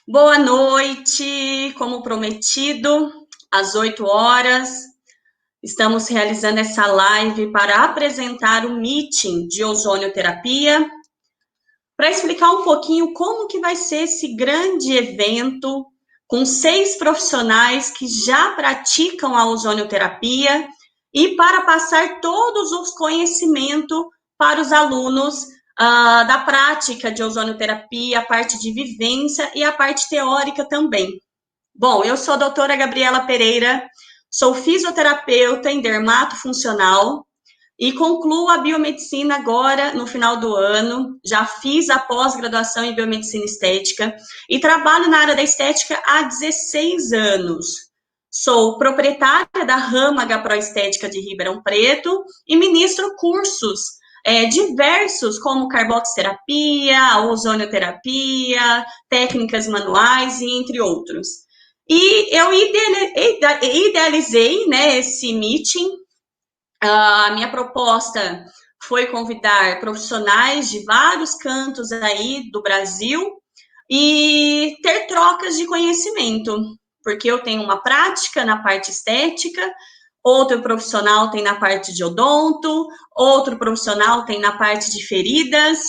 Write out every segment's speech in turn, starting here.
Boa noite, como prometido, às 8 horas, estamos realizando essa live para apresentar o meeting de ozonioterapia, para explicar um pouquinho como que vai ser esse grande evento, com 6 profissionais que já praticam a ozonioterapia, e para passar todos os conhecimentos para os alunos da prática de ozonioterapia, a parte de vivência e a parte teórica também. Bom, eu sou a doutora Gabriela Pereira, sou fisioterapeuta em dermatofuncional e concluo a biomedicina agora no final do ano. Já fiz a pós-graduação em biomedicina estética e trabalho na área da estética há 16 anos. Sou proprietária da Rama H-Pro Estética de Ribeirão Preto e ministro cursos diversos, como carboxterapia, ozonioterapia, técnicas manuais e entre outros. E eu idealizei, né, esse meeting. A minha proposta foi convidar profissionais de vários cantos aí do Brasil e ter trocas de conhecimento, porque eu tenho uma prática na parte estética, outro profissional tem na parte de odonto, outro profissional tem na parte de feridas,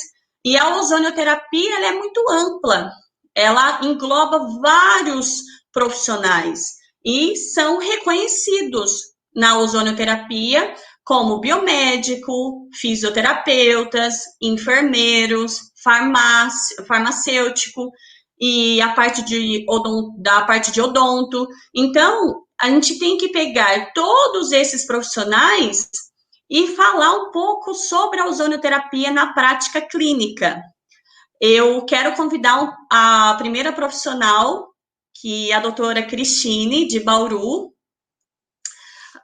e a ozonioterapia ela é muito ampla, ela engloba vários profissionais e são reconhecidos na ozonioterapia como biomédico, fisioterapeutas, enfermeiros, farmacêutico e a parte da parte de odonto. Então, a gente tem que pegar todos esses profissionais e falar um pouco sobre a ozonioterapia na prática clínica. Eu quero convidar a primeira profissional, que é a doutora Cristine, de Bauru,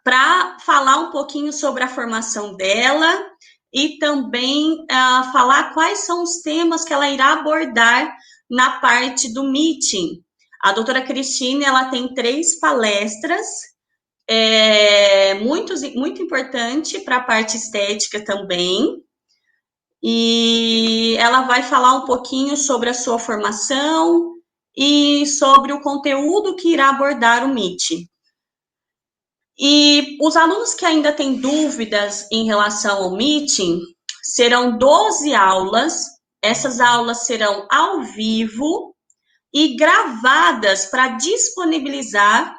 para falar um pouquinho sobre a formação dela e também falar quais são os temas que ela irá abordar na parte do meeting. A doutora Cristine, ela tem 3 palestras, muito importante para a parte estética também, e ela vai falar um pouquinho sobre a sua formação e sobre o conteúdo que irá abordar o meeting. E os alunos que ainda têm dúvidas em relação ao meeting, serão 12 aulas, essas aulas serão ao vivo e gravadas para disponibilizar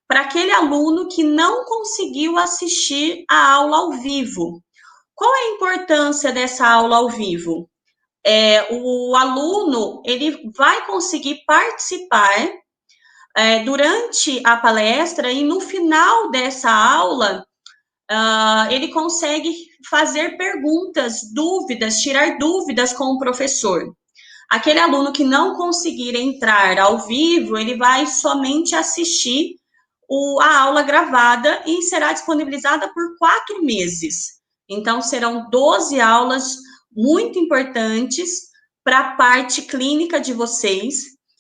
para aquele aluno que não conseguiu assistir a aula ao vivo. Qual é a importância dessa aula ao vivo? O aluno ele vai conseguir participar durante a palestra e no final dessa aula, ele consegue fazer perguntas, dúvidas, tirar dúvidas com o professor. Aquele aluno que não conseguir entrar ao vivo, ele vai somente assistir a aula gravada e será disponibilizada por 4 meses. Então, serão 12 aulas muito importantes para a parte clínica de vocês.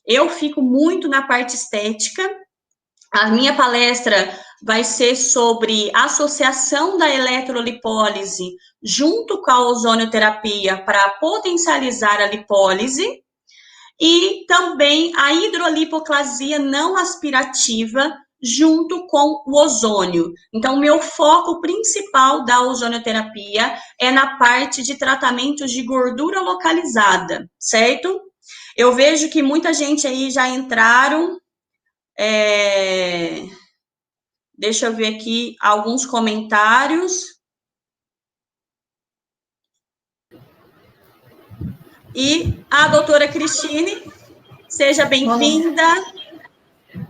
Eu fico muito na parte estética. A minha palestra vai ser sobre associação da eletrolipólise junto com a ozonioterapia para potencializar a lipólise e também a hidrolipoclasia não aspirativa junto com o ozônio. Então, o meu foco principal da ozonioterapia é na parte de tratamentos de gordura localizada, certo? Eu vejo que muita gente aí já entraram. Deixa eu ver aqui alguns comentários. E a doutora Cristine, seja bem-vinda.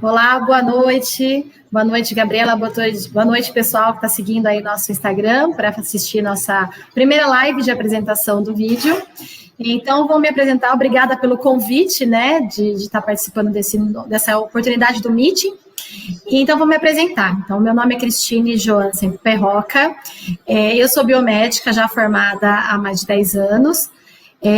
Olá, boa noite. Boa noite, Gabriela. Boa noite, pessoal que está seguindo aí nosso Instagram para assistir nossa primeira live de apresentação do vídeo. Então, vou me apresentar. Obrigada pelo convite, né, de estar participando dessa oportunidade do meeting. Então, vou me apresentar. Então, meu nome é Cristine Johansen Perroca. Eu sou biomédica, já formada há mais de 10 anos.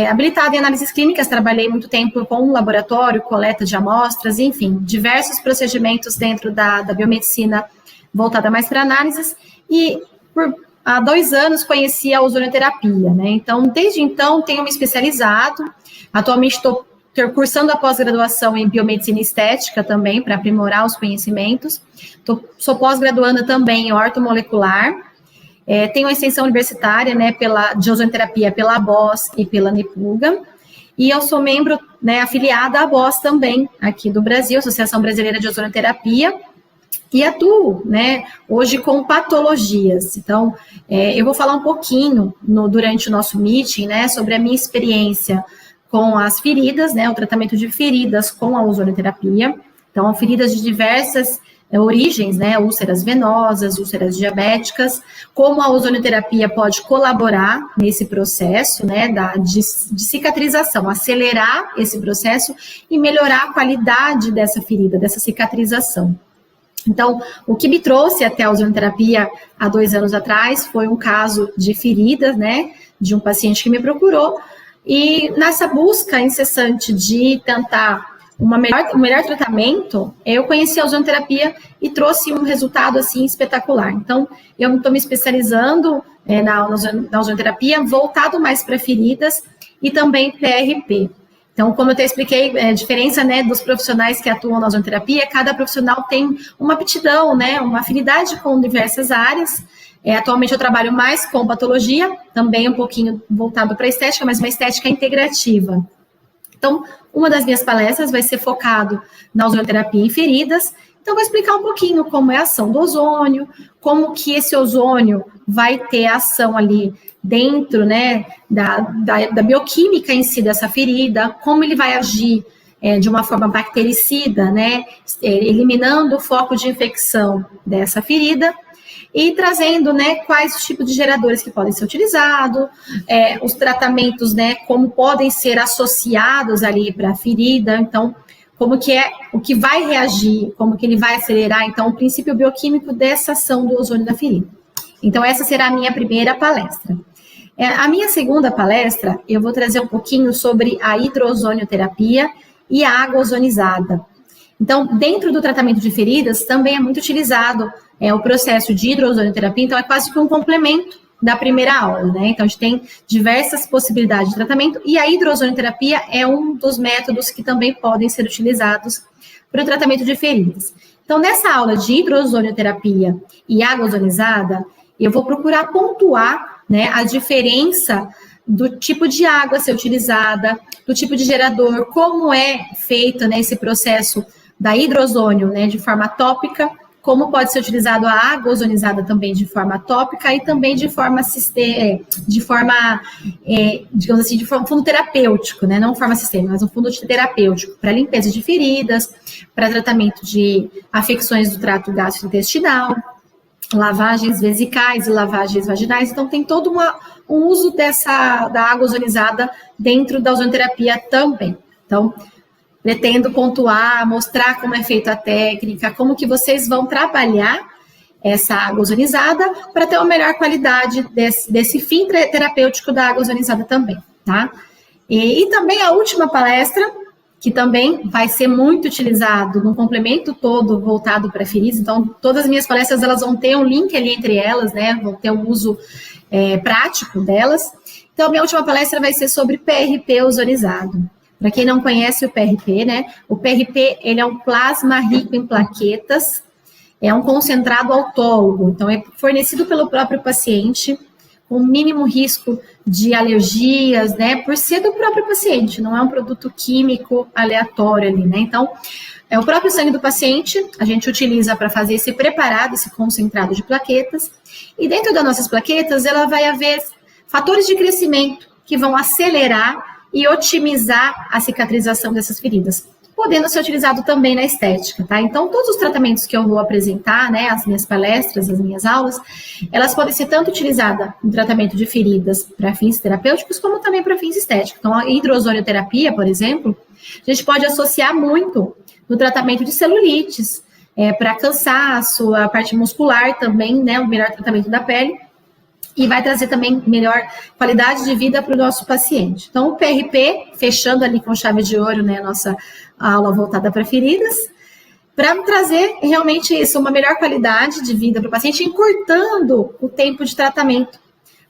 Habilitada em análises clínicas, trabalhei muito tempo com laboratório, coleta de amostras, enfim, diversos procedimentos dentro da biomedicina voltada mais para análises. E por há 2 anos conheci a ozonioterapia, né? Então, desde então, tenho me especializado. Atualmente estou cursando a pós-graduação em biomedicina estética também, para aprimorar os conhecimentos. Sou pós-graduanda também em ortomolecular. Tenho a extensão universitária, né, de ozonioterapia pela ABOS e pela NEPUGA. E eu sou membro, né, afiliada à ABOS também, aqui do Brasil, Associação Brasileira de Ozonioterapia, e atuo, né, hoje com patologias. Então, eu vou falar um pouquinho durante o nosso meeting, né, sobre a minha experiência com as feridas, né, o tratamento de feridas com a ozonioterapia. Então, feridas de diversas origens, né, úlceras venosas, úlceras diabéticas, como a ozonioterapia pode colaborar nesse processo, né, de cicatrização, acelerar esse processo e melhorar a qualidade dessa ferida, dessa cicatrização. Então, o que me trouxe até a ozonioterapia há 2 anos atrás foi um caso de feridas, né, de um paciente que me procurou, e nessa busca incessante de tentar um melhor tratamento, eu conheci a ozonioterapia e trouxe um resultado, assim, espetacular. Então, eu estou me especializando na ozonioterapia, voltado mais para feridas e também PRP. Então, como eu até expliquei, a diferença, né, dos profissionais que atuam na ozonioterapia, cada profissional tem uma aptidão, né, uma afinidade com diversas áreas. Atualmente eu trabalho mais com patologia, também um pouquinho voltado para a estética, mas uma estética integrativa. Então, uma das minhas palestras vai ser focado na ozonioterapia em feridas. Então, vou explicar um pouquinho como é a ação do ozônio, como que esse ozônio vai ter ação ali dentro, né, da bioquímica em si dessa ferida, como ele vai agir de uma forma bactericida, né, eliminando o foco de infecção dessa ferida, e trazendo, né, quais os tipos de geradores que podem ser utilizados, os tratamentos, né, como podem ser associados ali para a ferida, então, como que o que vai reagir, como que ele vai acelerar, então, o princípio bioquímico dessa ação do ozônio da ferida. Então, essa será a minha primeira palestra. A minha segunda palestra, eu vou trazer um pouquinho sobre a hidroozonioterapia e a água ozonizada. Então, dentro do tratamento de feridas, também é muito utilizado o processo de hidroozonioterapia, então é quase que um complemento da primeira aula, né? Então, a gente tem diversas possibilidades de tratamento, e a hidroozonioterapia é um dos métodos que também podem ser utilizados para o tratamento de feridas. Então, nessa aula de hidroozonioterapia e água ozonizada, eu vou procurar pontuar, né, a diferença do tipo de água a ser utilizada, do tipo de gerador, como é feito, né, esse processo da hidrozônio, né, de forma tópica, como pode ser utilizado a água ozonizada também de forma tópica e também de forma digamos assim, de fundo terapêutico, né, não forma sistêmica, mas um fundo terapêutico, para limpeza de feridas, para tratamento de afecções do trato gastrointestinal, lavagens vesicais e lavagens vaginais. Então, tem todo um uso da água ozonizada dentro da ozonioterapia também. Então, pretendo pontuar, mostrar como é feita a técnica, como que vocês vão trabalhar essa água ozonizada para ter uma melhor qualidade desse fim terapêutico da água ozonizada também, tá? E também a última palestra, que também vai ser muito utilizado no complemento todo voltado para feridas. Então, todas as minhas palestras, elas vão ter um link ali entre elas, né? Vão ter um uso prático delas. Então, a minha última palestra vai ser sobre PRP ozonizado. Para quem não conhece o PRP, né? O PRP, ele é um plasma rico em plaquetas, é um concentrado autólogo. Então, é fornecido pelo próprio paciente, com mínimo risco de alergias, né, por ser do próprio paciente, não é um produto químico aleatório ali, né, então, é o próprio sangue do paciente, a gente utiliza para fazer esse preparado, esse concentrado de plaquetas, e dentro das nossas plaquetas, ela vai haver fatores de crescimento que vão acelerar e otimizar a cicatrização dessas feridas, podendo ser utilizado também na estética, tá? Então, todos os tratamentos que eu vou apresentar, né, as minhas palestras, as minhas aulas, elas podem ser tanto utilizadas no tratamento de feridas para fins terapêuticos, como também para fins estéticos. Então, a hidroozonioterapia, por exemplo, a gente pode associar muito no tratamento de celulites, para cansaço, a parte muscular também, né, o melhor tratamento da pele, e vai trazer também melhor qualidade de vida para o nosso paciente. Então, o PRP, fechando ali com chave de ouro, né, a nossa aula voltada para feridas, para trazer realmente isso, uma melhor qualidade de vida para o paciente, encurtando o tempo de tratamento,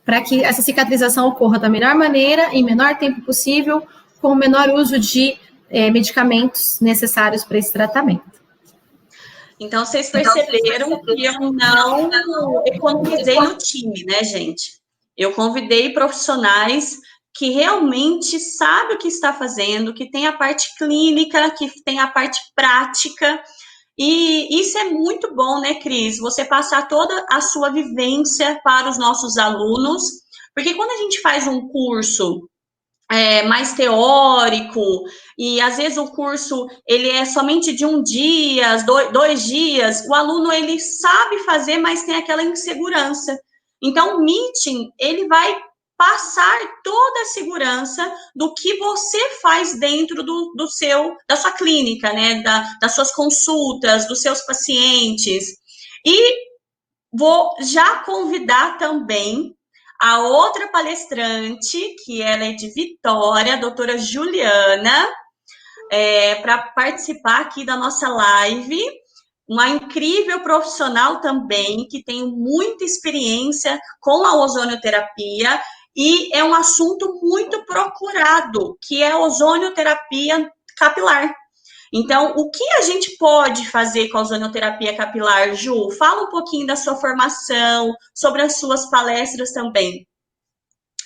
para que essa cicatrização ocorra da melhor maneira, em menor tempo possível, com o menor uso de medicamentos necessários para esse tratamento. Então, vocês perceberam que eu não economizei no time, né, gente? Eu convidei profissionais que realmente sabem o que está fazendo, que tem a parte clínica, que tem a parte prática. E isso é muito bom, né, Cris? Você passar toda a sua vivência para os nossos alunos, porque quando a gente faz um curso mais teórico, e às vezes o curso ele é somente de um dia, dois dias, o aluno ele sabe fazer, mas tem aquela insegurança. Então, o meeting, ele vai passar toda a segurança do que você faz dentro da sua clínica, né? Das suas consultas, dos seus pacientes. E vou já convidar também a outra palestrante, que ela é de Vitória, a doutora Juliana, para participar aqui da nossa live. Uma incrível profissional também, que tem muita experiência com a ozonioterapia, e é um assunto muito procurado, que é a ozonioterapia capilar. Então, o que a gente pode fazer com a ozonioterapia capilar, Ju? Fala um pouquinho da sua formação, sobre as suas palestras também. Ei,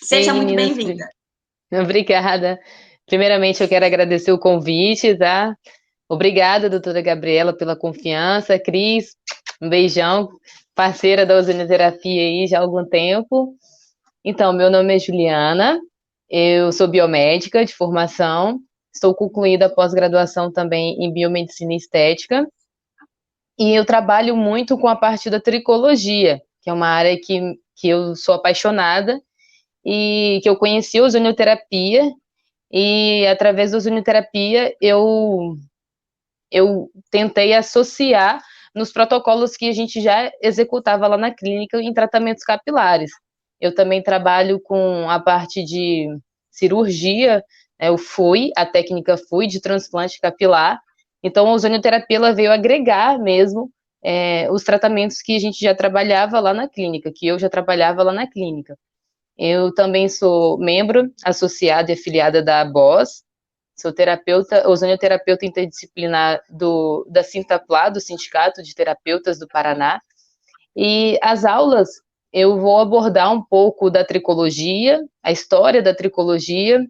Seja muito meninas, bem-vinda. obrigada. Primeiramente, eu quero agradecer o convite, tá? Obrigada, doutora Gabriela, pela confiança. Cris, um beijão, parceira da ozonioterapia aí já há algum tempo. Então, meu nome é Juliana, eu sou biomédica de formação, estou concluída a pós-graduação também em biomedicina e estética, e eu trabalho muito com a parte da tricologia, que é uma área que eu sou apaixonada, e que eu conheci a ozonioterapia, e através da ozonioterapia eu tentei associar nos protocolos que a gente já executava lá na clínica em tratamentos capilares. Eu também trabalho com a parte de cirurgia, né, a técnica FUI, de transplante capilar. Então, a ozonioterapia ela veio agregar mesmo os tratamentos que a gente já trabalhava lá na clínica, que eu já trabalhava lá na clínica. Eu também sou membro associada e afiliada da ABOS, sou terapeuta, ozonioterapeuta interdisciplinar da Sintapla, do Sindicato de Terapeutas do Paraná. E as aulas, eu vou abordar um pouco da tricologia, a história da tricologia,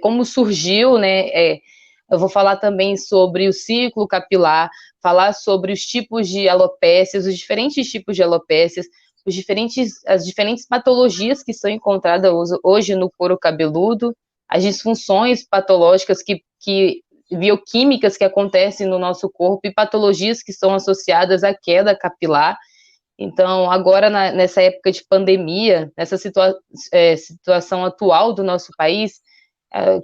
como surgiu, né? Eu vou falar também sobre o ciclo capilar, falar sobre os tipos de alopécias, os diferentes tipos de alopécias, as diferentes patologias que são encontradas hoje no couro cabeludo, as disfunções patológicas bioquímicas que acontecem no nosso corpo e patologias que são associadas à queda capilar. Então, agora, nessa época de pandemia, nessa situação atual do nosso país,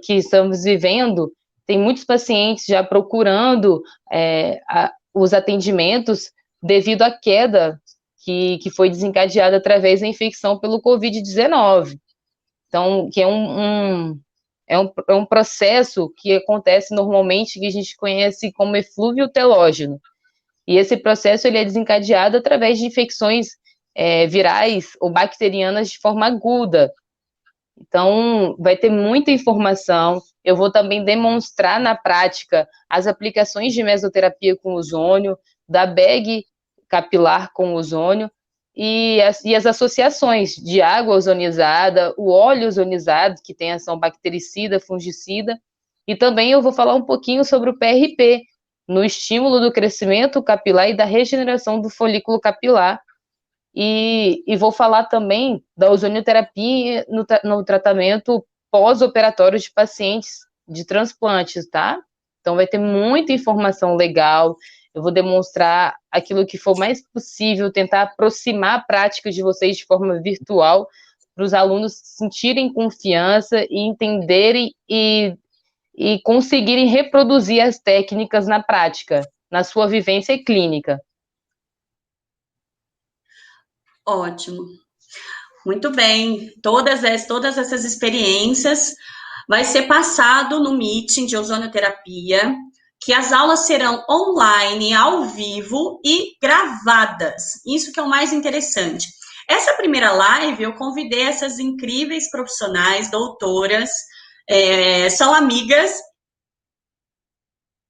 que estamos vivendo, tem muitos pacientes já procurando os atendimentos devido à queda que foi desencadeada através da infecção pelo Covid-19. Então, que é um processo que acontece normalmente, que a gente conhece como eflúvio telógeno. E esse processo ele é desencadeado através de infecções virais ou bacterianas de forma aguda. Então, vai ter muita informação. Eu vou também demonstrar na prática as aplicações de mesoterapia com ozônio, da bag capilar com ozônio, e as associações de água ozonizada, o óleo ozonizado, que tem ação bactericida, fungicida, e também eu vou falar um pouquinho sobre o PRP, no estímulo do crescimento capilar e da regeneração do folículo capilar, e vou falar também da ozonioterapia no tratamento pós-operatório de pacientes de transplantes, tá? Então vai ter muita informação legal, eu vou demonstrar aquilo que for mais possível, tentar aproximar a prática de vocês de forma virtual, para os alunos sentirem confiança e entenderem e conseguirem reproduzir as técnicas na prática, na sua vivência clínica. Ótimo. Muito bem. Todas essas experiências vai ser passado no meeting de ozonioterapia, que as aulas serão online, ao vivo e gravadas. Isso que é o mais interessante. Essa primeira live, eu convidei essas incríveis profissionais, doutoras, são amigas,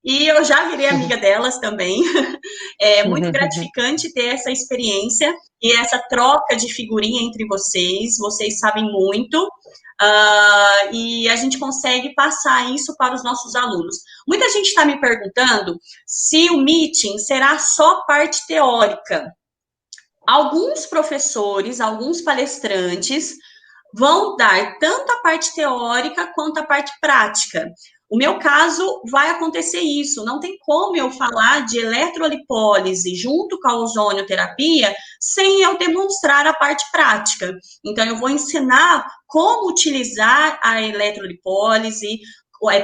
e eu já virei amiga delas também. É muito gratificante ter essa experiência e essa troca de figurinha entre vocês sabem muito, e a gente consegue passar isso para os nossos alunos. Muita gente está me perguntando se o meeting será só parte teórica. Alguns professores, alguns palestrantes vão dar tanto a parte teórica quanto a parte prática. O meu caso vai acontecer isso, não tem como eu falar de eletrolipólise junto com a ozonioterapia sem eu demonstrar a parte prática. Então, eu vou ensinar como utilizar a eletrolipólise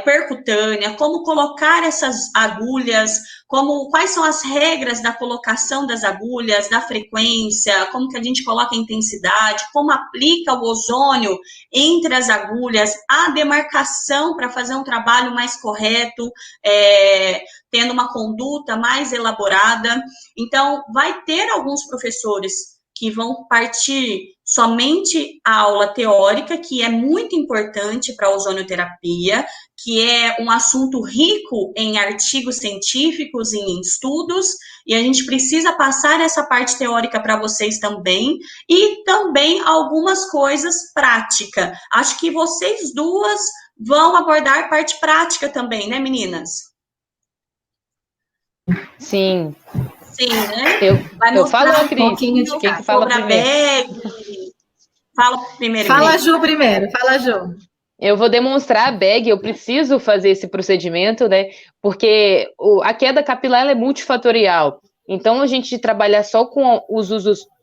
percutânea, como colocar essas agulhas, quais são as regras da colocação das agulhas, da frequência, como que a gente coloca a intensidade, como aplica o ozônio entre as agulhas, a demarcação para fazer um trabalho mais correto, tendo uma conduta mais elaborada. Então, vai ter alguns professores que vão partir somente a aula teórica, que é muito importante para a ozonioterapia, que é um assunto rico em artigos científicos e em estudos, e a gente precisa passar essa parte teórica para vocês também, e também algumas coisas práticas. Acho que vocês duas vão abordar parte prática também, né, meninas? Sim. Sim, né? Eu falo, Cris. Quem que fala primeiro? Fala primeiro. Fala, Ju, primeiro. Fala, Ju. Eu vou demonstrar a bag, eu preciso fazer esse procedimento, né? Porque a queda capilar é multifatorial. Então, a gente trabalhar só com o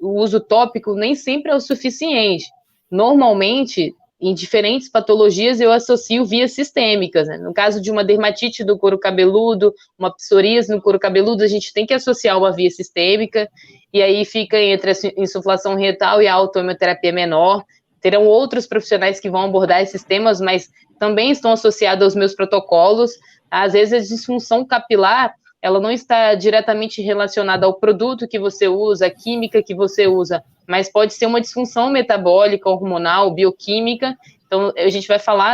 uso tópico nem sempre é o suficiente. Normalmente, em diferentes patologias, eu associo vias sistêmicas, né? No caso de uma dermatite do couro cabeludo, uma psoríase no couro cabeludo, a gente tem que associar uma via sistêmica, e aí fica entre a insuflação retal e a autoimunoterapia menor. Terão outros profissionais que vão abordar esses temas, mas também estão associados aos meus protocolos. Às vezes, a disfunção capilar, ela não está diretamente relacionada ao produto que você usa, à química que você usa, mas pode ser uma disfunção metabólica, hormonal, bioquímica. Então,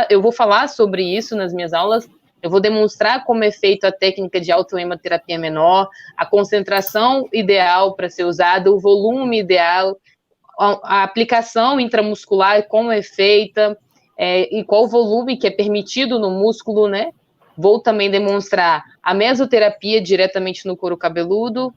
eu vou falar sobre isso nas minhas aulas. Eu vou demonstrar como é feita a técnica de autoimunoterapia menor, a concentração ideal para ser usada, o volume ideal, a aplicação intramuscular, como é feita, e qual volume que é permitido no músculo, né? Vou também demonstrar a mesoterapia diretamente no couro cabeludo,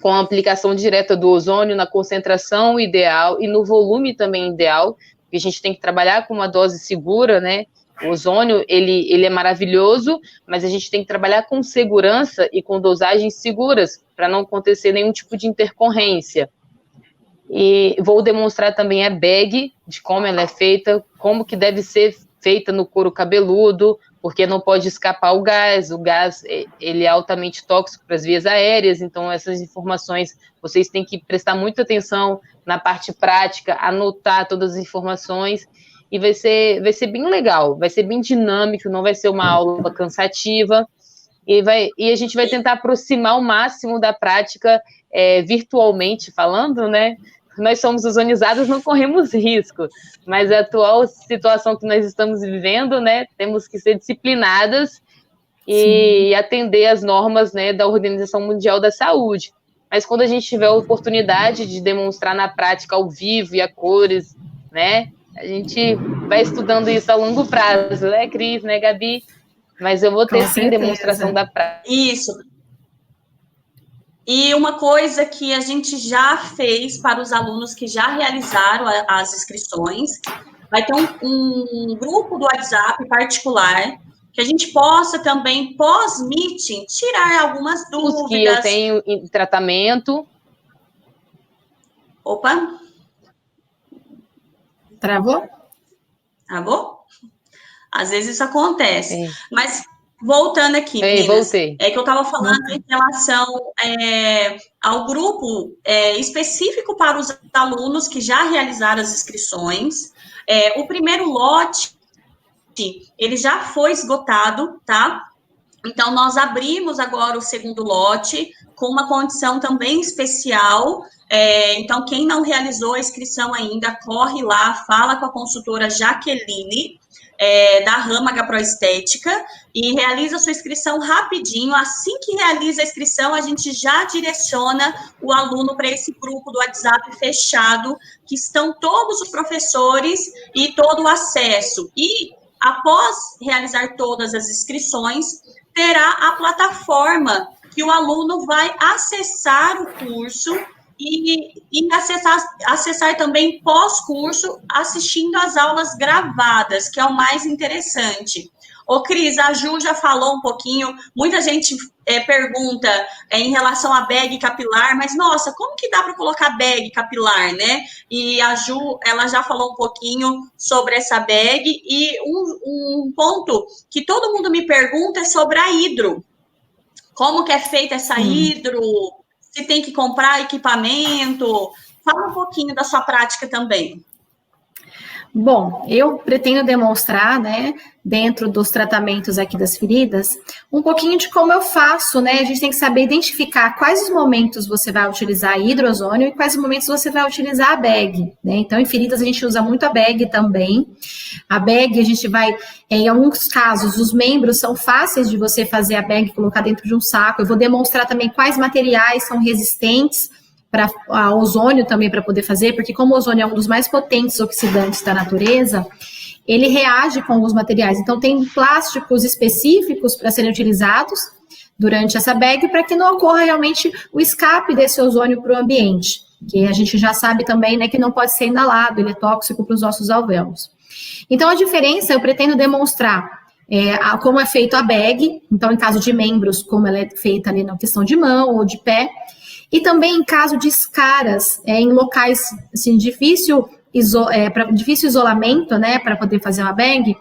com a aplicação direta do ozônio na concentração ideal e no volume também ideal, porque a gente tem que trabalhar com uma dose segura, né? O ozônio, ele é maravilhoso, mas a gente tem que trabalhar com segurança e com dosagens seguras, para não acontecer nenhum tipo de intercorrência. E vou demonstrar também a bag, de como ela é feita, como que deve ser feita no couro cabeludo, porque não pode escapar o gás ele é altamente tóxico para as vias aéreas, então essas informações vocês têm que prestar muita atenção na parte prática, anotar todas as informações, e vai ser bem legal, vai ser bem dinâmico, não vai ser uma aula cansativa, e a gente vai tentar aproximar ao máximo da prática virtualmente falando, né? Nós somos ozonizados, não corremos risco, mas a atual situação que nós estamos vivendo, né, temos que ser disciplinadas e atender às normas, né, da Organização Mundial da Saúde. Mas quando a gente tiver a oportunidade de demonstrar na prática ao vivo e a cores, né, a gente vai estudando isso a longo prazo, né, Cris, né, Gabi? Mas eu vou ter, sim, demonstração da prática. Isso. E uma coisa que a gente já fez para os alunos que já realizaram as inscrições, vai ter um grupo do WhatsApp particular, que a gente possa também, pós-meeting, tirar algumas dúvidas. Os que eu tenho em tratamento. Opa! Travou? Travou? Às vezes isso acontece. Mas... voltando aqui, meninas, voltei. É que eu estava falando em relação ao grupo específico para os alunos que já realizaram as inscrições. O primeiro lote, ele já foi esgotado, tá? Então, nós abrimos agora o segundo lote com uma condição também especial. Então, quem não realizou a inscrição ainda, corre lá, fala com a consultora Jaqueline, da Rama Gaproestética, e realiza a sua inscrição rapidinho. Assim que realiza a inscrição, a gente já direciona o aluno para esse grupo do WhatsApp fechado, que estão todos os professores e todo o acesso. E, após realizar todas as inscrições, terá a plataforma que o aluno vai acessar o curso e acessar também pós-curso, assistindo às aulas gravadas, que é o mais interessante. Ô, Cris, a Ju já falou um pouquinho, muita gente pergunta em relação à bag capilar, mas, nossa, como que dá para colocar bag capilar, né? E a Ju, ela já falou um pouquinho sobre essa bag, e um ponto que todo mundo me pergunta é sobre a hidro. Como que é feita essa hidro? Se tem que comprar equipamento? Fala um pouquinho da sua prática também. Bom, eu pretendo demonstrar, né, dentro dos tratamentos aqui das feridas, um pouquinho de como eu faço, né? A gente tem que saber identificar quais os momentos você vai utilizar a hidrozônio e quais os momentos você vai utilizar a bag, né? Então, em feridas a gente usa muito a bag também. A bag a gente vai, em alguns casos, os membros são fáceis de você fazer a bag, colocar dentro de um saco. Eu vou demonstrar também quais materiais são resistentes para ozônio também para poder fazer, porque como o ozônio é um dos mais potentes oxidantes da natureza, ele reage com alguns materiais. Então, tem plásticos específicos para serem utilizados durante essa bag para que não ocorra realmente o escape desse ozônio para o ambiente, que a gente já sabe também, né, que não pode ser inalado, ele é tóxico para os nossos alvéolos. Então, a diferença, eu pretendo demonstrar como é feito a bag, então, em caso de membros, como ela é feita ali na questão de mão ou de pé, e também em caso de escaras, em locais assim, difícil isolamento, né, para poder fazer uma bag,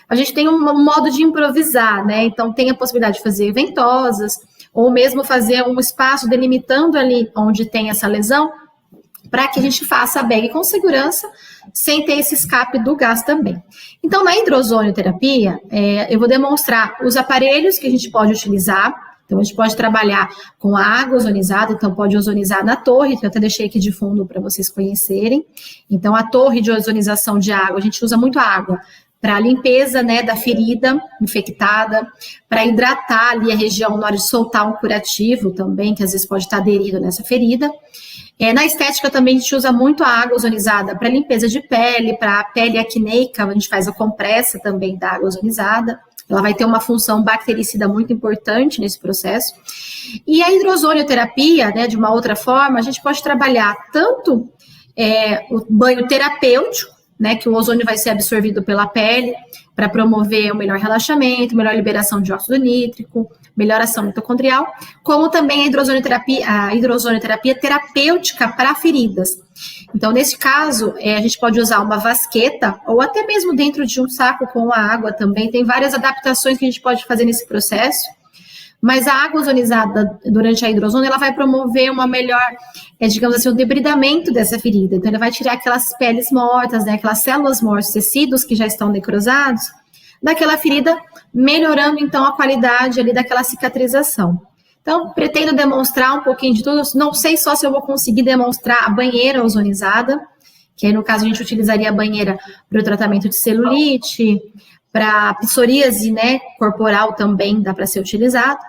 a gente tem um modo de improvisar, né, então tem a possibilidade de fazer ventosas, ou mesmo fazer um espaço delimitando ali onde tem essa lesão, para que a gente faça a bag com segurança, sem ter esse escape do gás também. Então, na hidrozonioterapia, eu vou demonstrar os aparelhos que a gente pode utilizar. Então, a gente pode trabalhar com a água ozonizada, então pode ozonizar na torre, que eu até deixei aqui de fundo para vocês conhecerem. Então, a torre de ozonização de água, a gente usa muito a água para a limpeza, né, da ferida infectada, para hidratar ali a região na hora de soltar um curativo também, que às vezes pode estar aderido nessa ferida. Na estética também a gente usa muito a água ozonizada para limpeza de pele, para a pele acneica, a gente faz a compressa também da água ozonizada. Ela vai ter uma função bactericida muito importante nesse processo. E a hidrozonioterapia, né, de uma outra forma, a gente pode trabalhar tanto o banho terapêutico, né, que o ozônio vai ser absorvido pela pele para promover o melhor relaxamento, melhor liberação de óxido nítrico, melhor ação mitocondrial, como também a hidrozonioterapia terapêutica para feridas. Então, nesse caso, a gente pode usar uma vasqueta ou até mesmo dentro de um saco com a água também. Tem várias adaptações que a gente pode fazer nesse processo. Mas a água ozonizada durante a hidrozônio, ela vai promover uma melhor, digamos assim, o debridamento dessa ferida. Então, ela vai tirar aquelas peles mortas, né, aquelas células mortas, tecidos que já estão necrosados, daquela ferida, melhorando, então, a qualidade ali daquela cicatrização. Então, pretendo demonstrar um pouquinho de tudo. Não sei só se eu vou conseguir demonstrar a banheira ozonizada, que aí, no caso, a gente utilizaria a banheira para o tratamento de celulite, para psoríase, né, corporal também dá para ser utilizado.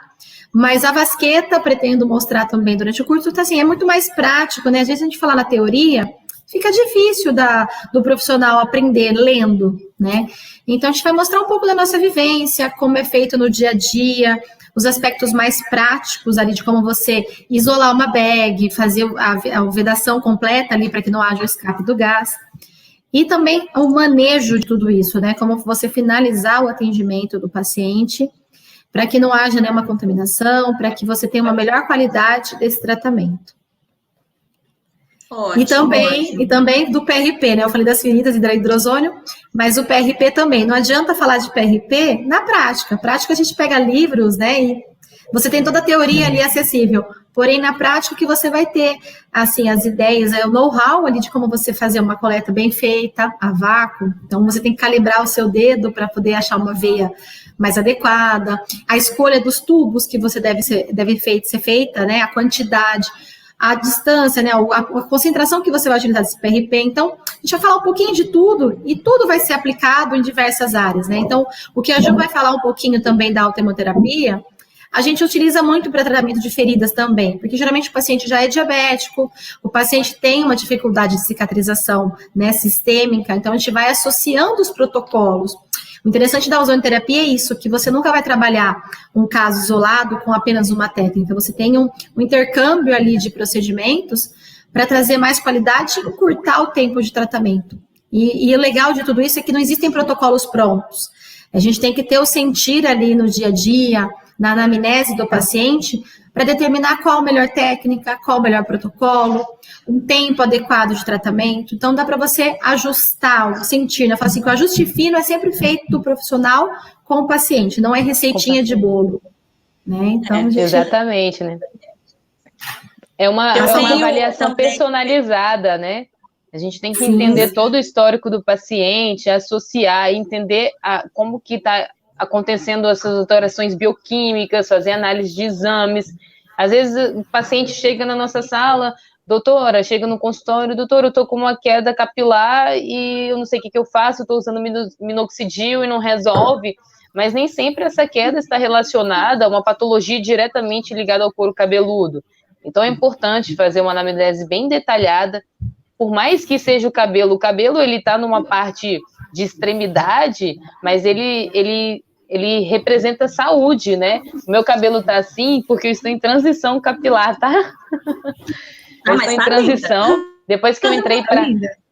Mas a vasqueta, pretendo mostrar também durante o curso, então, assim, é muito mais prático, né? Às vezes a gente fala na teoria, fica difícil do profissional aprender lendo, né? Então, a gente vai mostrar um pouco da nossa vivência, como é feito no dia a dia, os aspectos mais práticos ali de como você isolar uma bag, fazer a vedação completa ali para que não haja o escape do gás. E também o manejo de tudo isso, né? Como você finalizar o atendimento do paciente, para que não haja nenhuma contaminação, para que você tenha uma melhor qualidade desse tratamento. Ótimo, e também do PRP, né? Eu falei das feridas e da hidrozônio, mas o PRP também. Não adianta falar de PRP na prática. Na prática, a gente pega livros, né? E você tem toda a teoria ali acessível. Porém, na prática, o que você vai ter, assim, as ideias, o know-how ali de como você fazer uma coleta bem feita, a vácuo. Então, você tem que calibrar o seu dedo para poder achar uma veia mais adequada. A escolha dos tubos que você deve ser feita, né? A quantidade, a distância, né? A concentração que você vai utilizar desse PRP. Então, a gente vai falar um pouquinho de tudo e tudo vai ser aplicado em diversas áreas, né? Então, o que a Ju vai falar um pouquinho também da autohemoterapia, a gente utiliza muito para tratamento de feridas também, porque geralmente o paciente já é diabético, o paciente tem uma dificuldade de cicatrização, né, sistêmica, então a gente vai associando os protocolos. O interessante da ozonoterapia é isso, que você nunca vai trabalhar um caso isolado com apenas uma técnica, você tem um intercâmbio ali de procedimentos para trazer mais qualidade e encurtar o tempo de tratamento. E o legal de tudo isso é que não existem protocolos prontos. A gente tem que ter o sentir ali no dia a dia, na anamnese do paciente, para determinar qual a melhor técnica, qual o melhor protocolo, um tempo adequado de tratamento. Então, dá para você ajustar o sentir, né? Eu falo assim, que o ajuste fino é sempre feito do profissional com o paciente, não é receitinha de bolo. Né? Então, exatamente, né? É uma avaliação também personalizada, né? A gente tem que entender todo o histórico do paciente, associar, entender como que está acontecendo essas alterações bioquímicas, fazer análise de exames. Às vezes o paciente chega na nossa sala, doutora, chega no consultório, doutora, eu estou com uma queda capilar e eu não sei o que eu faço, estou usando minoxidil e não resolve, mas nem sempre essa queda está relacionada a uma patologia diretamente ligada ao couro cabeludo. Então é importante fazer uma anamnese bem detalhada, por mais que seja o cabelo ele está numa parte de extremidade, mas ele representa saúde, né? O meu cabelo tá assim porque eu estou em transição capilar, tá? Eu estou em transição. Linda. Depois que eu entrei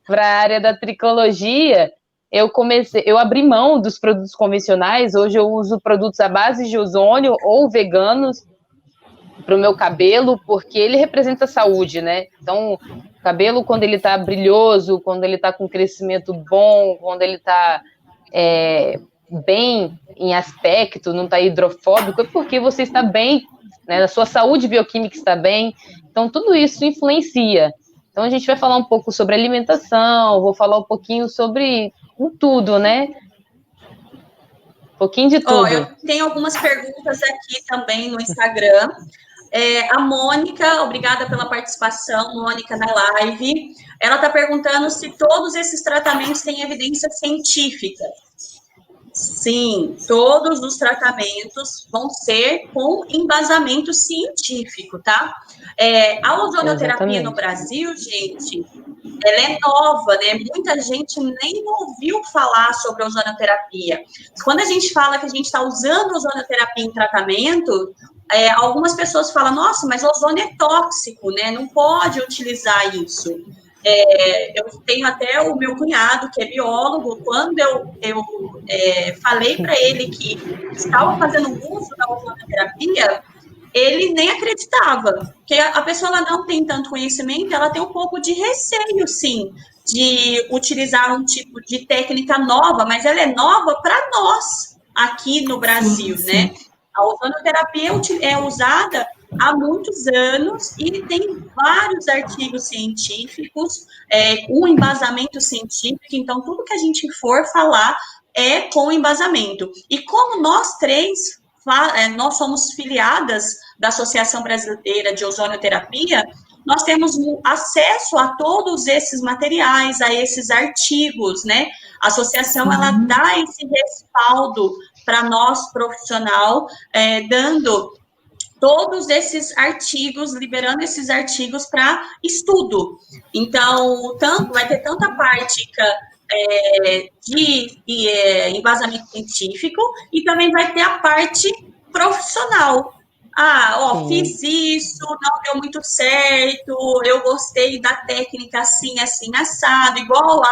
para a área da tricologia, eu abri mão dos produtos convencionais. Hoje eu uso produtos à base de ozônio ou veganos para o meu cabelo, porque ele representa saúde, né? Então, o cabelo, quando ele está brilhoso, quando ele está com crescimento bom, quando ele está bem em aspecto, não está hidrofóbico, é porque você está bem, né? A sua saúde bioquímica está bem. Então, tudo isso influencia. Então, a gente vai falar um pouco sobre alimentação, vou falar um pouquinho sobre tudo, né? Um pouquinho de tudo. Eu tenho algumas perguntas aqui também no Instagram. A Mônica, obrigada pela participação, Mônica, na live. Ela está perguntando se todos esses tratamentos têm evidência científica. Sim, todos os tratamentos vão ser com embasamento científico, tá? A ozonoterapia no Brasil, gente, ela é nova, né? Muita gente nem ouviu falar sobre a ozonoterapia. Quando a gente fala que a gente está usando ozonoterapia em tratamento, algumas pessoas falam, nossa, mas o ozônio é tóxico, né? Não pode utilizar isso. Eu tenho até o meu cunhado, que é biólogo, quando eu falei para ele que estava fazendo uso da ozonoterapia, ele nem acreditava, porque a pessoa ela não tem tanto conhecimento, ela tem um pouco de receio, sim, de utilizar um tipo de técnica nova, mas ela é nova para nós, aqui no Brasil, sim. Né? A ozonoterapia é usada há muitos anos e tem vários artigos científicos, com embasamento científico, então tudo que a gente for falar é com embasamento. E como nós três, nós somos filiadas da Associação Brasileira de Ozonoterapia, nós temos acesso a todos esses materiais, a esses artigos, né? A associação, ela dá esse respaldo para nós, profissional, dando todos esses artigos, liberando esses artigos para estudo. Então, vai ter tanta prática de embasamento científico e também vai ter a parte profissional. Fiz isso, não deu muito certo, eu gostei da técnica assim, assim, assado, igual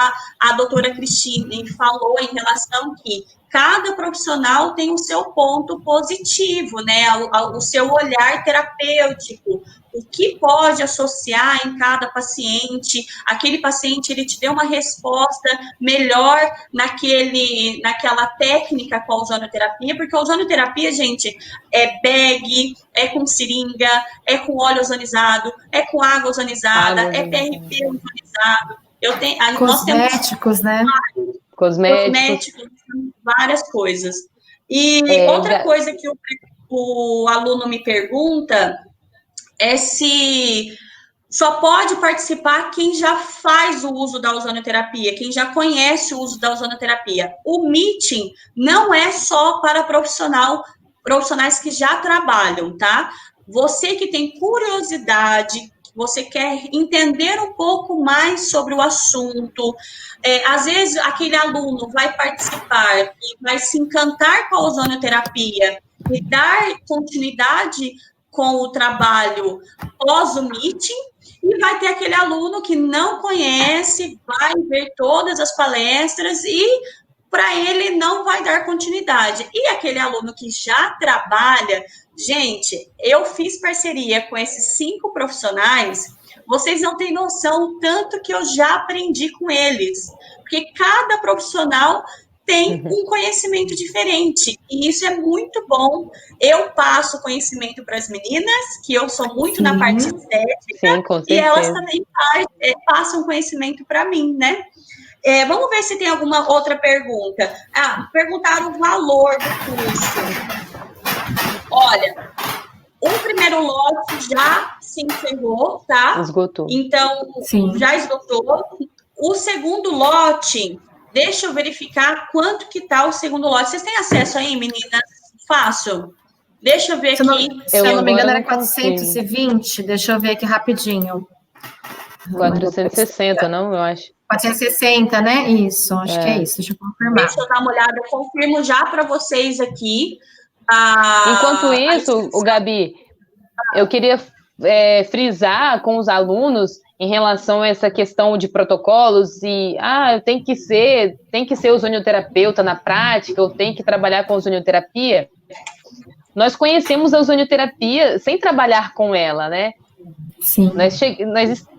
a doutora Cristine falou em relação que cada profissional tem o seu ponto positivo, né? O seu olhar terapêutico, o que pode associar em cada paciente, aquele paciente ele te deu uma resposta melhor naquela técnica com a ozonoterapia, porque a ozonoterapia, gente, é bag, é com seringa, é com óleo ozonizado, é com água ozonizada, é PRP ozonizado. Cosméticos, né? Cosméticos, várias coisas. E outra coisa que o aluno me pergunta é se só pode participar quem já faz o uso da ozonoterapia, quem já conhece o uso da ozonoterapia. O meeting não é só para profissionais que já trabalham, tá? Você que tem curiosidade, você quer entender um pouco mais sobre o assunto, às vezes aquele aluno vai participar e vai se encantar com a ozonoterapia e dar continuidade com o trabalho pós o meeting, e vai ter aquele aluno que não conhece, vai ver todas as palestras e para ele não vai dar continuidade. E aquele aluno que já trabalha, gente, eu fiz parceria com esses 5 profissionais, vocês não têm noção o tanto que eu já aprendi com eles, porque cada profissional tem um conhecimento diferente, e isso é muito bom. Eu passo conhecimento para as meninas, que eu sou muito na parte estética, e elas também passam conhecimento para mim, né? Vamos ver se tem alguma outra pergunta. Perguntaram o valor do curso. Olha, o primeiro lote já se encerrou, tá? Esgotou. Então, já esgotou. O segundo lote, deixa eu verificar quanto que tá o segundo lote. Vocês têm acesso aí, meninas? Fácil. Deixa eu ver aqui. Se eu não me engano, era 420. Deixa eu ver aqui rapidinho. 460, não? Eu acho. 460, né? Isso, acho que é isso. Deixa eu confirmar. Deixa eu dar uma olhada, eu confirmo já para vocês aqui. Enquanto isso, Gabi, eu queria frisar com os alunos em relação a essa questão de protocolos e tem que ser ozonioterapeuta na prática, eu tenho que trabalhar com ozonioterapia. Nós conhecemos a ozonioterapia sem trabalhar com ela, né? Sim. Nós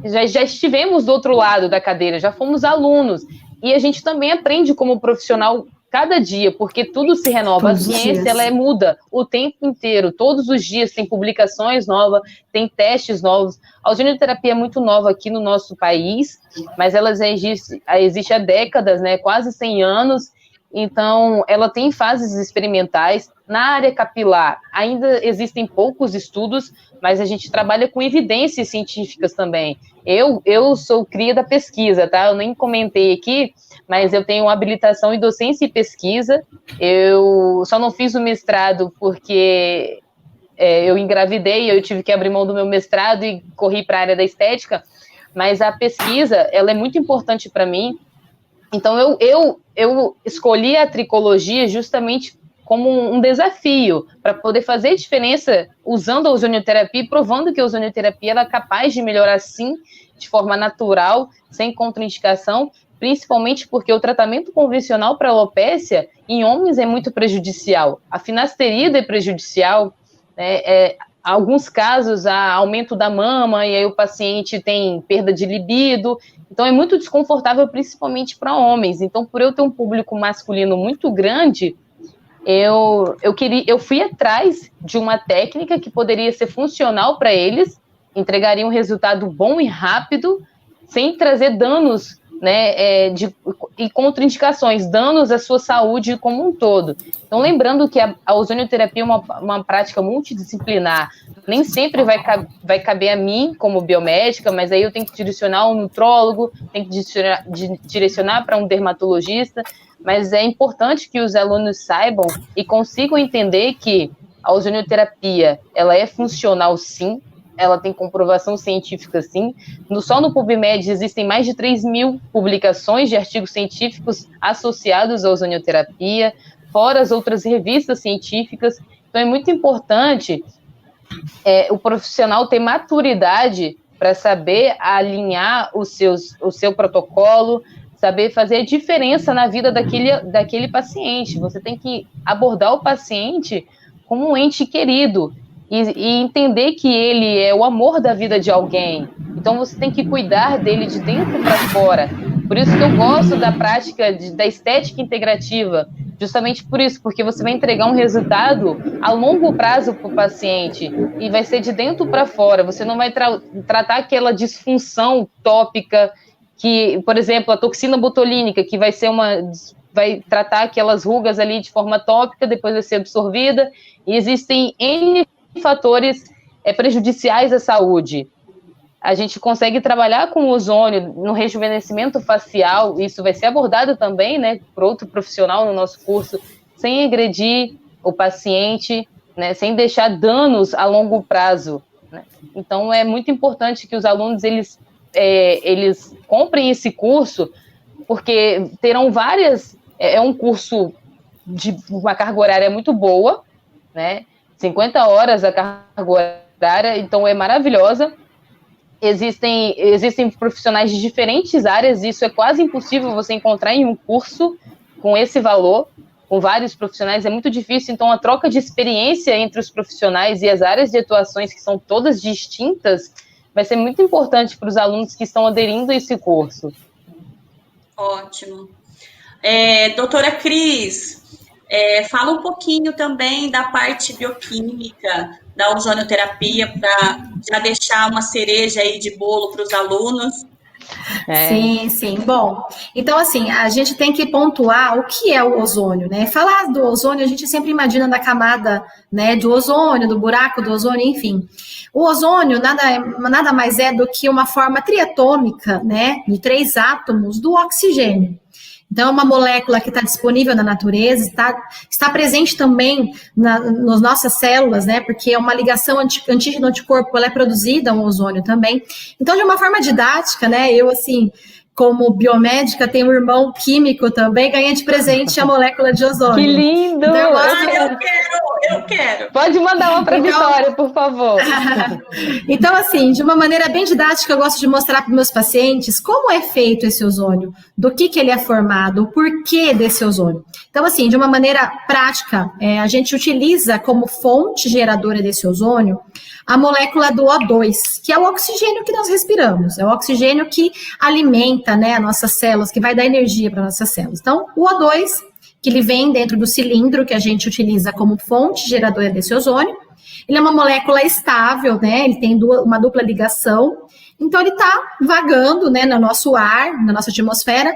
já estivemos do outro lado da cadeira, já fomos alunos, e a gente também aprende como profissional cada dia, porque tudo se renova. Todos a ciência ela muda o tempo inteiro, todos os dias tem publicações novas, tem testes novos. A ozonioterapia é muito nova aqui no nosso país, mas ela existe há décadas, né, quase 100 anos, então ela tem fases experimentais. Na área capilar ainda existem poucos estudos, mas a gente trabalha com evidências científicas também. Eu sou cria da pesquisa, tá? Eu nem comentei aqui, mas eu tenho habilitação em docência e pesquisa. Eu só não fiz o mestrado porque eu engravidei, eu tive que abrir mão do meu mestrado e corri para a área da estética, mas a pesquisa, ela é muito importante para mim. Então, eu escolhi a tricologia justamente como um desafio, para poder fazer diferença usando a ozonioterapia e provando que a ozonioterapia ela é capaz de melhorar, sim, de forma natural, sem contraindicação, principalmente porque o tratamento convencional para alopécia em homens é muito prejudicial. A finasterida é prejudicial, né? Alguns casos há aumento da mama e aí o paciente tem perda de libido, então é muito desconfortável principalmente para homens. Então, por eu ter um público masculino muito grande, eu fui atrás de uma técnica que poderia ser funcional para eles, entregaria um resultado bom e rápido, sem trazer danos, né, e contraindicações, danos à sua saúde como um todo. Então, lembrando que a ozonioterapia é uma prática multidisciplinar, nem sempre vai caber a mim como biomédica, mas aí eu tenho que direcionar um nutrólogo, tenho que direcionar para um dermatologista, mas é importante que os alunos saibam e consigam entender que a ozonioterapia, ela é funcional sim, ela tem comprovação científica sim. Só no PubMed existem mais de 3.000 publicações de artigos científicos associados à ozonioterapia, fora as outras revistas científicas. Então é muito importante o profissional ter maturidade para saber alinhar o seu protocolo, saber fazer a diferença na vida daquele paciente. Você tem que abordar o paciente como um ente querido. e entender que ele é o amor da vida de alguém. Então você tem que cuidar dele de dentro para fora. Por isso que eu gosto da prática da estética integrativa, justamente por isso, porque você vai entregar um resultado a longo prazo para o paciente e vai ser de dentro para fora. Você não vai tratar aquela disfunção tópica que, por exemplo, a toxina botulínica, que vai tratar aquelas rugas ali de forma tópica, depois vai ser absorvida, e existem N fatores prejudiciais à saúde. A gente consegue trabalhar com o ozônio no rejuvenescimento facial, isso vai ser abordado também, né, por outro profissional no nosso curso, sem agredir o paciente, né, sem deixar danos a longo prazo, né? Então, é muito importante que os alunos, eles comprem esse curso, porque terão várias... É um curso de uma carga horária muito boa, né? 50 horas a carga horária, então é maravilhosa. Existem profissionais de diferentes áreas, e isso é quase impossível você encontrar em um curso com esse valor, com vários profissionais, é muito difícil. Então a troca de experiência entre os profissionais e as áreas de atuações, que são todas distintas, vai ser muito importante para os alunos que estão aderindo a esse curso. Ótimo. Doutora Cris, fala um pouquinho também da parte bioquímica da ozonioterapia, para já deixar uma cereja aí de bolo para os alunos. Sim. Bom, então assim, a gente tem que pontuar o que é o ozônio, né? Falar do ozônio, a gente sempre imagina da camada, né, do ozônio, do buraco do ozônio, enfim. O ozônio nada mais é do que uma forma triatômica, né, de 3 átomos do oxigênio. Então, é uma molécula que está disponível na natureza, está presente também nas nossas células, né? Porque é uma ligação antígeno-anticorpo, ela é produzida, um ozônio também. Então, de uma forma didática, né? Eu, assim, como biomédica, tenho um irmão químico também, ganhei de presente a molécula de ozônio. Que lindo! Então, Eu quero! Pode mandar uma para a Vitória, por favor. Então, assim, de uma maneira bem didática, eu gosto de mostrar para meus pacientes como é feito esse ozônio, do que ele é formado, o porquê desse ozônio. Então, assim, de uma maneira prática, a gente utiliza como fonte geradora desse ozônio a molécula do O2, que é o oxigênio que nós respiramos, é o oxigênio que alimenta, né, as nossas células, que vai dar energia para nossas células. Então, o O2, que ele vem dentro do cilindro que a gente utiliza como fonte geradora desse ozônio, ele é uma molécula estável, né, ele tem uma dupla ligação, então ele está vagando, né, no nosso ar, na nossa atmosfera,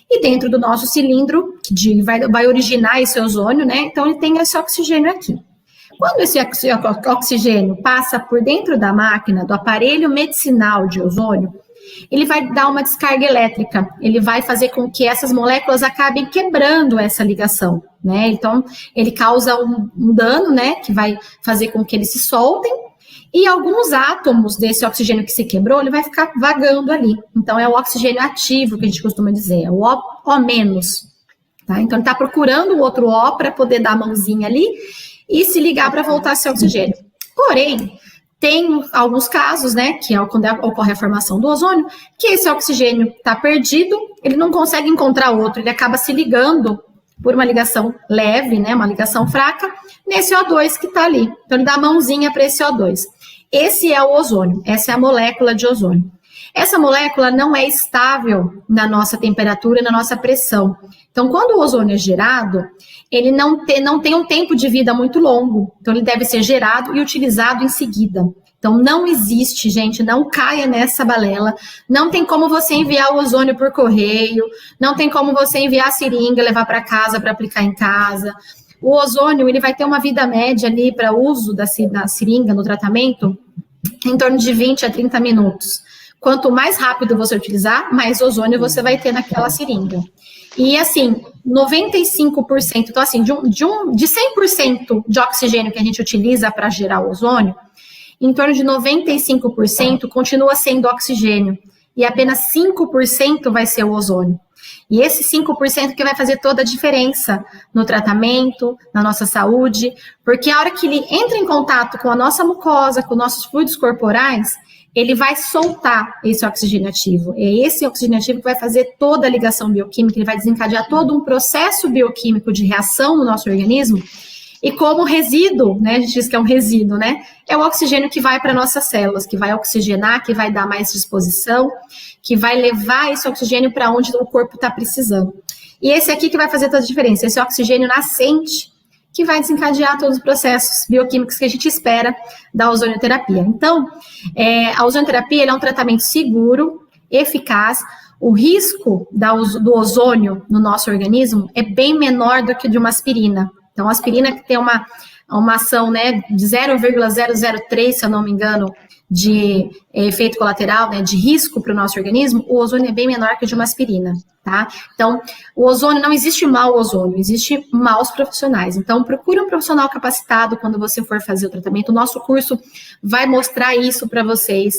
e dentro do nosso cilindro, que vai originar esse ozônio, né, então ele tem esse oxigênio aqui. Quando esse oxigênio passa por dentro da máquina, do aparelho medicinal de ozônio, ele vai dar uma descarga elétrica, ele vai fazer com que essas moléculas acabem quebrando essa ligação, né? Então, ele causa um dano, né, que vai fazer com que eles se soltem, e alguns átomos desse oxigênio que se quebrou, ele vai ficar vagando ali. Então, é o oxigênio ativo, que a gente costuma dizer, é o O-. Tá? Então, ele está procurando o outro O para poder dar a mãozinha ali e se ligar para voltar esse oxigênio. Porém, tem alguns casos, né, que é quando ocorre a formação do ozônio, que esse oxigênio está perdido, ele não consegue encontrar outro, ele acaba se ligando por uma ligação leve, né, uma ligação fraca, nesse O2 que está ali. Então, ele dá a mãozinha para esse O2. Esse é o ozônio, essa é a molécula de ozônio. Essa molécula não é estável na nossa temperatura e na nossa pressão. Então, quando o ozônio é gerado, ele não tem um tempo de vida muito longo. Então, ele deve ser gerado e utilizado em seguida. Então, não existe, gente, não caia nessa balela. Não tem como você enviar o ozônio por correio, não tem como você enviar a seringa, levar para casa para aplicar em casa. O ozônio, ele vai ter uma vida média ali para uso da seringa no tratamento em torno de 20 a 30 minutos. Quanto mais rápido você utilizar, mais ozônio você vai ter naquela seringa. E assim, 95%, então assim, de 100% de oxigênio que a gente utiliza para gerar o ozônio, em torno de 95% continua sendo oxigênio. E apenas 5% vai ser o ozônio. E esse 5% que vai fazer toda a diferença no tratamento, na nossa saúde, porque a hora que ele entra em contato com a nossa mucosa, com nossos fluidos corporais, ele vai soltar esse oxigênio ativo. É esse oxigênio ativo que vai fazer toda a ligação bioquímica, ele vai desencadear todo um processo bioquímico de reação no nosso organismo, E como resíduo, né, a gente diz que é um resíduo, né, é o oxigênio que vai para nossas células, que vai oxigenar, que vai dar mais disposição, que vai levar esse oxigênio para onde o corpo está precisando. E esse aqui que vai fazer toda a diferença, esse oxigênio nascente, que vai desencadear todos os processos bioquímicos que a gente espera da ozonioterapia. Então, a ozonioterapia é um tratamento seguro, eficaz. O risco do ozônio no nosso organismo é bem menor do que de uma aspirina. Então, a aspirina que tem uma ação, né, de 0,003, se eu não me engano, de efeito colateral, né, de risco para o nosso organismo, o ozônio é bem menor que o de uma aspirina, tá? Então, o ozônio, não existe mau ozônio, existe maus profissionais. Então, procure um profissional capacitado quando você for fazer o tratamento. O nosso curso vai mostrar isso para vocês,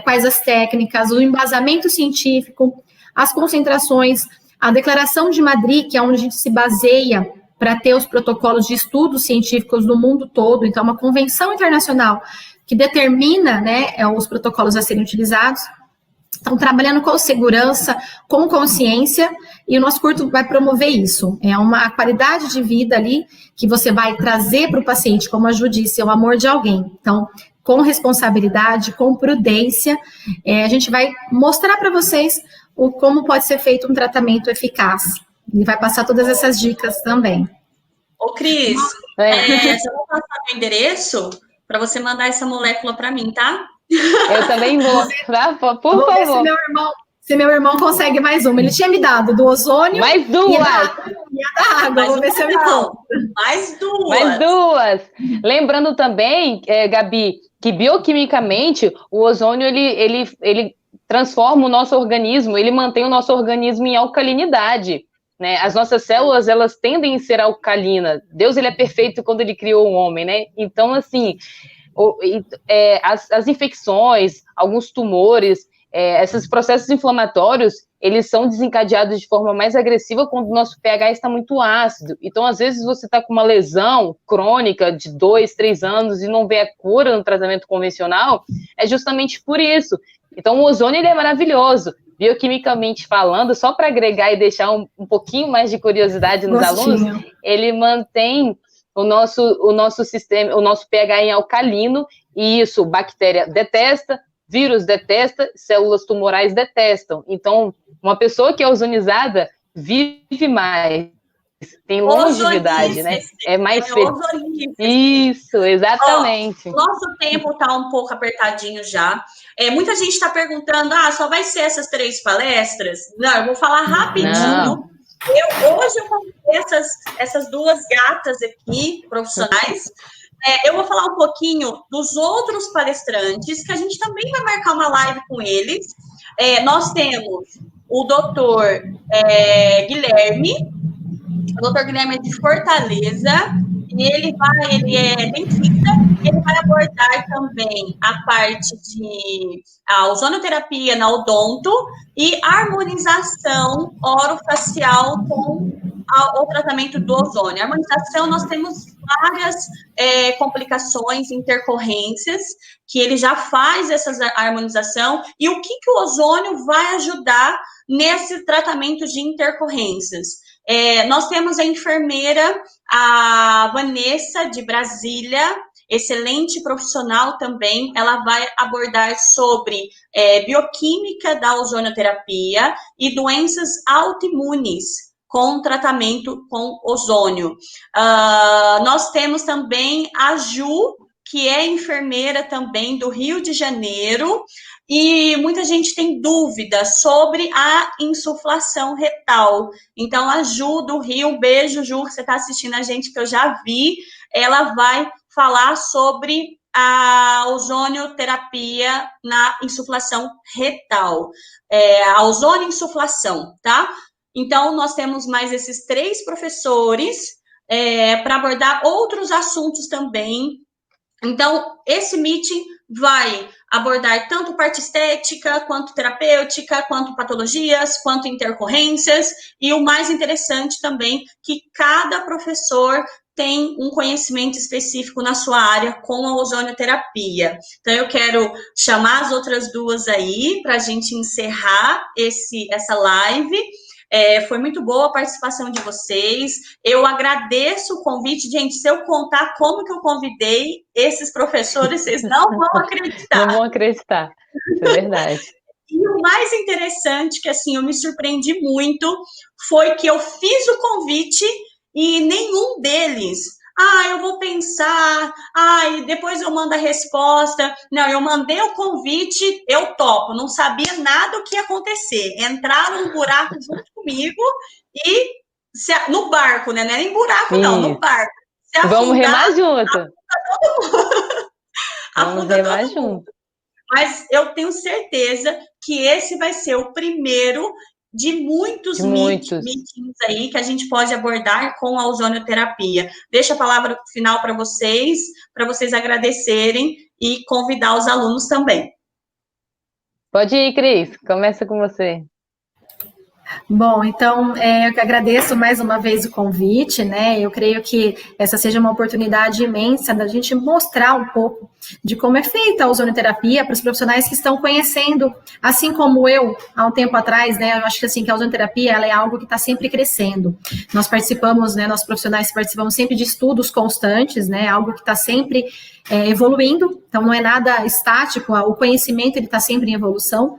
quais as técnicas, o embasamento científico, as concentrações, a Declaração de Madrid, que é onde a gente se baseia para ter os protocolos de estudos científicos no mundo todo. Então, uma convenção internacional que determina, né, os protocolos a serem utilizados. Estão trabalhando com segurança, com consciência, e o nosso curso vai promover isso. É uma qualidade de vida ali que você vai trazer para o paciente, como a Ju disse, é o amor de alguém. Então, com responsabilidade, com prudência, a gente vai mostrar para vocês como pode ser feito um tratamento eficaz. E vai passar todas essas dicas também. Ô, Cris, você vai passar o endereço para você mandar essa molécula para mim, tá? Eu também vou, tá? Por favor. Se meu irmão consegue mais uma. Ele tinha me dado do ozônio. Mais duas! E a da água. Vou ver se eu me compro. Mais duas! Mais duas! Lembrando também, Gabi, que bioquimicamente o ozônio ele transforma o nosso organismo, ele mantém o nosso organismo em alcalinidade. Né? As nossas células, elas tendem a ser alcalinas. Deus, ele é perfeito quando ele criou o homem, né? Então, assim, as infecções, alguns tumores, esses processos inflamatórios, eles são desencadeados de forma mais agressiva quando o nosso pH está muito ácido. Então, às vezes, você está com uma lesão crônica de 2, 3 anos e não vê a cura no tratamento convencional, é justamente por isso. Então, o ozônio, ele é maravilhoso. Bioquimicamente falando, só para agregar e deixar um pouquinho mais de curiosidade nos alunos, ele mantém o nosso sistema, o nosso pH em alcalino, e isso, bactéria detesta, vírus detesta, células tumorais detestam. Então, uma pessoa que é ozonizada vive mais, tem longevidade, né? É mais feliz. Isso, exatamente. Nosso tempo está um pouco apertadinho já. Muita gente está perguntando, só vai ser essas 3 palestras? Não, eu vou falar rapidinho. Hoje eu convidei essas 2 gatas aqui, profissionais. Eu vou falar um pouquinho dos outros palestrantes, que a gente também vai marcar uma live com eles. Nós temos o doutor Guilherme. O doutor Guilherme é de Fortaleza, e ele é dentista, e ele vai abordar também a parte de ozonoterapia na odonto e harmonização orofacial com o tratamento do ozônio. A harmonização, nós temos várias complicações, intercorrências, que ele já faz essa harmonização, e o que o ozônio vai ajudar nesse tratamento de intercorrências. Nós temos a enfermeira, a Vanessa, de Brasília, excelente profissional também. Ela vai abordar sobre bioquímica da ozonioterapia e doenças autoimunes com tratamento com ozônio. Nós temos também a Ju, que é enfermeira também do Rio de Janeiro, e muita gente tem dúvida sobre a insuflação retal. Então, a Ju do Rio, beijo, Ju, que você está assistindo a gente, que eu já vi, ela vai falar sobre a ozonioterapia na insuflação retal, a ozoninsuflação, tá? Então, nós temos mais esses 3 professores para abordar outros assuntos também. Então, esse meeting vai abordar tanto parte estética, quanto terapêutica, quanto patologias, quanto intercorrências, e o mais interessante também, que cada professor tem um conhecimento específico na sua área com a ozonioterapia. Então, eu quero chamar as outras 2 aí, para a gente encerrar essa live. Foi muito boa a participação de vocês. Eu agradeço o convite. Gente, se eu contar como que eu convidei esses professores, vocês não vão acreditar. Não vão acreditar, isso é verdade. E o mais interessante, que assim, eu me surpreendi muito, foi que eu fiz o convite e nenhum deles... eu vou pensar, e depois eu mando a resposta. Não, eu mandei o convite, eu topo. Não sabia nada o que ia acontecer. Entraram no buraco junto comigo e no barco, né? Não era em buraco, não, no barco. Vamos remar junto. Vamos remar junto. Mas eu tenho certeza que esse vai ser o primeiro de muitos meetings aí que a gente pode abordar com a ozonioterapia. Deixo a palavra final para vocês agradecerem e convidar os alunos também. Pode ir, Cris, começa com você. Bom, então, eu que agradeço mais uma vez o convite, né? Eu creio que essa seja uma oportunidade imensa da gente mostrar um pouco de como é feita a ozonioterapia para os profissionais que estão conhecendo, assim como eu, há um tempo atrás, né? Eu acho que assim, que a ozonioterapia, ela é algo que está sempre crescendo. Nós participamos, né? Nós profissionais participamos sempre de estudos constantes, né? Algo que está sempre evoluindo, então não é nada estático, o conhecimento ele está sempre em evolução,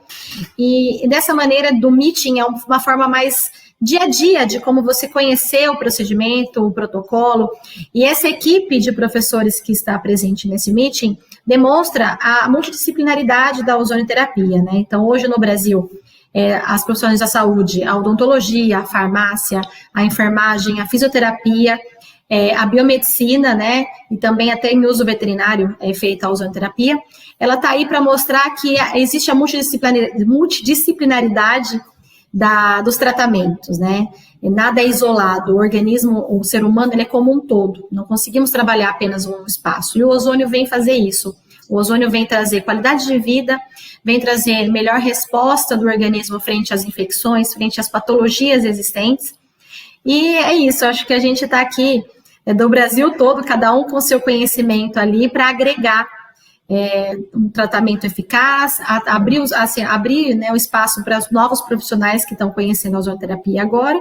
e dessa maneira do meeting é uma forma mais dia a dia de como você conhecer o procedimento, o protocolo, e essa equipe de professores que está presente nesse meeting demonstra a multidisciplinaridade da ozonioterapia, né? Então hoje no Brasil, as profissões da saúde, a odontologia, a farmácia, a enfermagem, a fisioterapia, a biomedicina, né, e também até em uso veterinário é feita a ozonioterapia, ela está aí para mostrar que existe a multidisciplinaridade dos tratamentos, né, e nada é isolado, o organismo, o ser humano, ele é como um todo, não conseguimos trabalhar apenas um espaço, e o ozônio vem fazer isso, o ozônio vem trazer qualidade de vida, vem trazer melhor resposta do organismo frente às infecções, frente às patologias existentes, e é isso, acho que a gente está aqui do Brasil todo, cada um com seu conhecimento ali para agregar um tratamento eficaz, abrir né, o espaço para os novos profissionais que estão conhecendo a ozonioterapia agora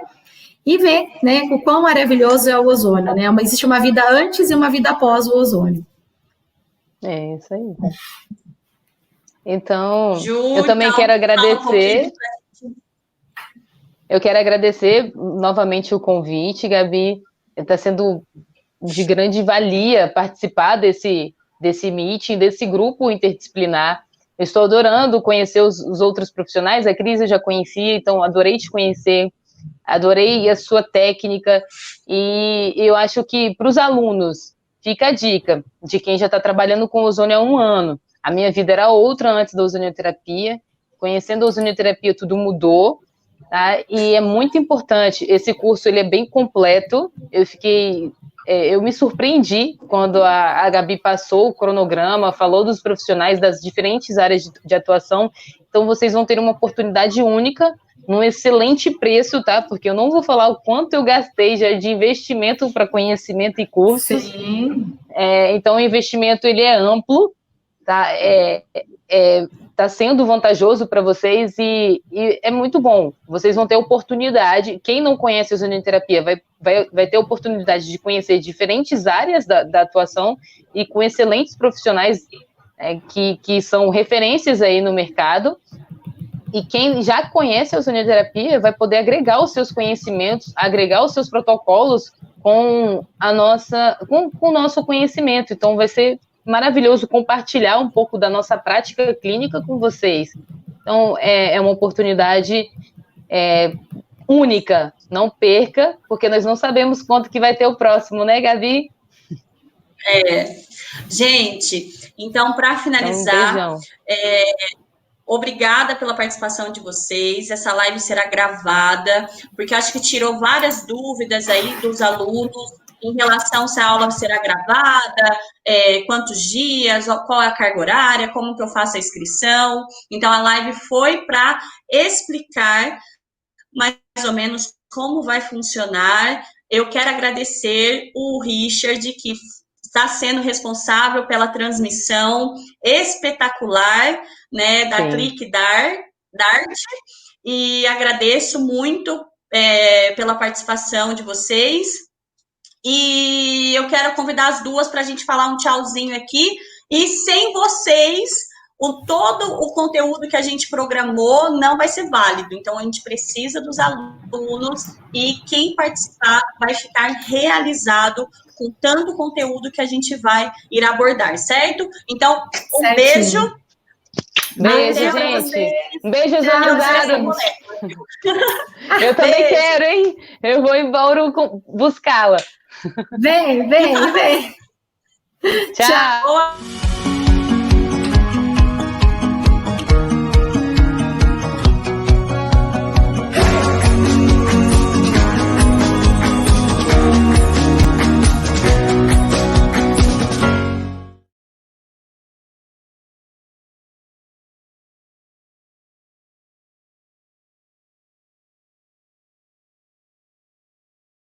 e ver né, o quão maravilhoso é o ozônio. Né? Existe uma vida antes e uma vida após o ozônio. É isso aí. Então, eu também quero agradecer. Eu quero agradecer novamente o convite, Gabi. Está sendo de grande valia participar desse meeting, desse grupo interdisciplinar. Eu estou adorando conhecer os outros profissionais. A Cris eu já conhecia, então adorei te conhecer, adorei a sua técnica. E eu acho que para os alunos fica a dica de quem já está trabalhando com ozônio há 1 ano. A minha vida era outra antes da ozonioterapia. Conhecendo a ozonioterapia, tudo mudou. Tá? E é muito importante, esse curso ele é bem completo, eu me surpreendi quando a Gabi passou o cronograma, falou dos profissionais das diferentes áreas de atuação, então vocês vão ter uma oportunidade única, num excelente preço, tá? Porque eu não vou falar o quanto eu gastei já de investimento para conhecimento e cursos. Sim. Então o investimento ele é amplo, tá? Está sendo vantajoso para vocês e é muito bom. Vocês vão ter oportunidade, quem não conhece a ozonioterapia vai ter oportunidade de conhecer diferentes áreas da atuação e com excelentes profissionais que são referências aí no mercado. E quem já conhece a ozonioterapia vai poder agregar os seus conhecimentos, agregar os seus protocolos com o nosso conhecimento. Então vai ser maravilhoso compartilhar um pouco da nossa prática clínica com vocês. Então, é uma oportunidade única, não perca, porque nós não sabemos quanto que vai ter o próximo, né, Gabi? Gente, então, para finalizar, obrigada pela participação de vocês, essa live será gravada, porque acho que tirou várias dúvidas aí dos alunos, em relação se a aula será gravada, quantos dias, qual é a carga horária, como que eu faço a inscrição. Então, a live foi para explicar mais ou menos como vai funcionar. Eu quero agradecer o Richard, que está sendo responsável pela transmissão espetacular, né, da Click Dart, e agradeço muito pela participação de vocês. E eu quero convidar as duas para a gente falar um tchauzinho aqui. E sem vocês, todo o conteúdo que a gente programou não vai ser válido. Então, a gente precisa dos alunos e quem participar vai ficar realizado com tanto conteúdo que a gente vai ir abordar, certo? Então, um beijo. Beijo, gente. Beijo, organizado. Eu também quero, hein? Eu vou em Bauru buscá-la. Vem. Tchau.